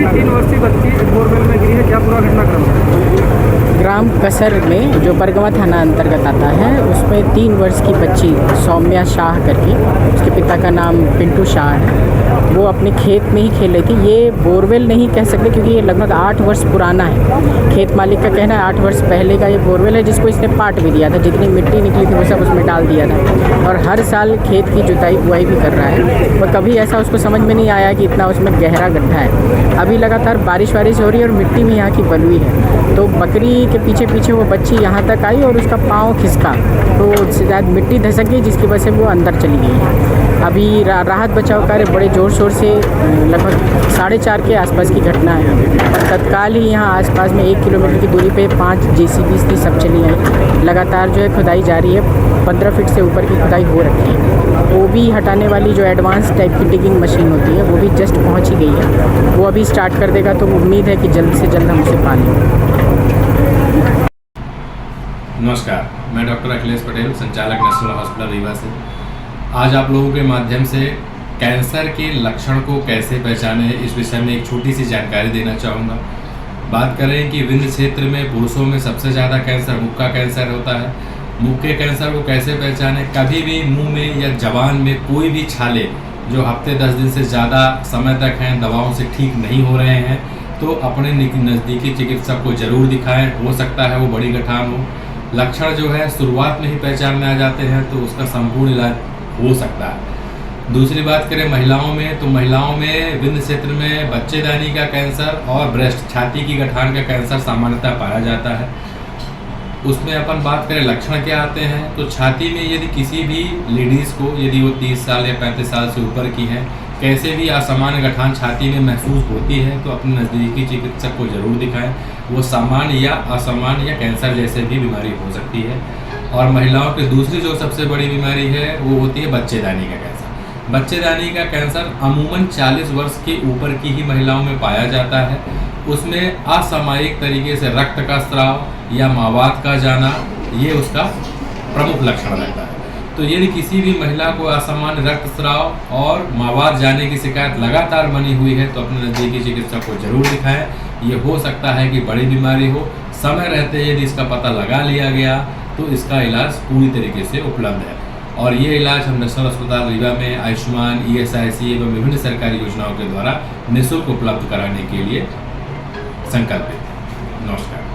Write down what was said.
3 वर्षीय बच्ची बोरवेल में गिरी है, क्या पूरा घटनाक्रम है? ग्राम कसर में जो बरगवा थाना अंतर्गत आता है उसमें 3 वर्ष की बच्ची सौम्या शाह करके, उसके पिता का नाम पिंटू शाह है, वो अपने खेत में ही खेल रही थी। ये बोरवेल नहीं कह सकते क्योंकि ये लगभग 8 वर्ष पुराना है। खेत मालिक का कहना है 8 वर्ष पहले का ये बोरवेल है, जिसको इसने पाट भी दिया था। जितनी मिट्टी निकली थी वो सब उसमें डाल दिया था और हर साल खेत की जुताई बुआई भी कर रहा है। और कभी ऐसा उसको समझ में नहीं आया कि इतना उसमें गहरा गड्ढा है। अभी लगातार बारिश हो रही है और मिट्टी भी यहाँ की बलुई है, तो बकरी के पीछे पीछे वो बच्ची यहाँ तक आई और उसका पाँव खिसका, तो शायद मिट्टी धसक गई जिसकी वजह से वो अंदर चली गई है। अभी राहत बचाव कार्य बड़े ज़ोर शोर से, लगभग 4:30 के आसपास की घटना है। तत्काल ही यहाँ आसपास में 1 किलोमीटर की दूरी पे 5 JCBs थी, सब चली आई। लगातार जो है खुदाई जारी है, 15 फीट से ऊपर की खुदाई हो रखी है। वो भी हटाने वाली जो एडवांस टाइप की डिगिंग मशीन होती है वो भी जस्ट पहुँच ही गई है, वो अभी स्टार्ट कर देगा, तो उम्मीद है कि जल्द से जल्द हम उसे पा लें। नमस्कार, मैं डॉक्टर अखिलेश पटेल, संचालक नेशनल हॉस्पिटल रीवा से। आज आप लोगों के माध्यम से कैंसर के लक्षण को कैसे पहचानें, इस विषय में एक छोटी सी जानकारी देना चाहूँगा। बात करें कि विंध्य क्षेत्र में पुरुषों में सबसे ज़्यादा कैंसर मुख का कैंसर होता है। मुख के कैंसर को कैसे पहचानें? कभी भी मुंह में या जबान में कोई भी छाले जो हफ्ते 10 दिन से ज़्यादा समय तक हैं, दवाओं से ठीक नहीं हो रहे हैं, तो अपने नज़दीकी चिकित्सक को ज़रूर दिखाएं। हो सकता है वो बड़ी गठान हो। लक्षण जो है शुरुआत में ही पहचान में आ जाते हैं तो उसका संपूर्ण इलाज हो सकता है। दूसरी बात करें महिलाओं में, तो महिलाओं में विंध्य क्षेत्र में बच्चेदानी का कैंसर और ब्रेस्ट छाती की गठान का कैंसर सामान्यतः पाया जाता है। उसमें अपन बात करें लक्षण क्या आते हैं, तो छाती में यदि किसी भी लेडीज़ को, यदि वो 30 साल या 35 साल से ऊपर की हैं, कैसे भी असामान्य गठान छाती में महसूस होती है तो अपने नज़दीकी चिकित्सक को ज़रूर दिखाएं। वो सामान्य या असामान्य या कैंसर जैसे भी बीमारी हो सकती है। और महिलाओं की दूसरी जो सबसे बड़ी बीमारी है वो होती है बच्चेदानी का कैंसर। बच्चेदानी का कैंसर अमूमन 40 वर्ष के ऊपर की ही महिलाओं में पाया जाता है। उसमें असामयिक तरीके से रक्त का स्राव या मावात का जाना, ये उसका प्रमुख लक्षण रहता है। तो यदि किसी भी महिला को असामान्य रक्तस्राव और मावात जाने की शिकायत लगातार बनी हुई है तो अपने नज़दीकी चिकित्सक को जरूर दिखाएं। ये हो सकता है कि बड़ी बीमारी हो। समय रहते यदि इसका पता लगा लिया गया तो इसका इलाज पूरी तरीके से उपलब्ध है। और ये इलाज हम नेशनल अस्पताल रीवा में आयुष्मान, ESIC एवं विभिन्न सरकारी योजनाओं के द्वारा निःशुल्क उपलब्ध कराने के लिए संकल्पित है। नमस्कार।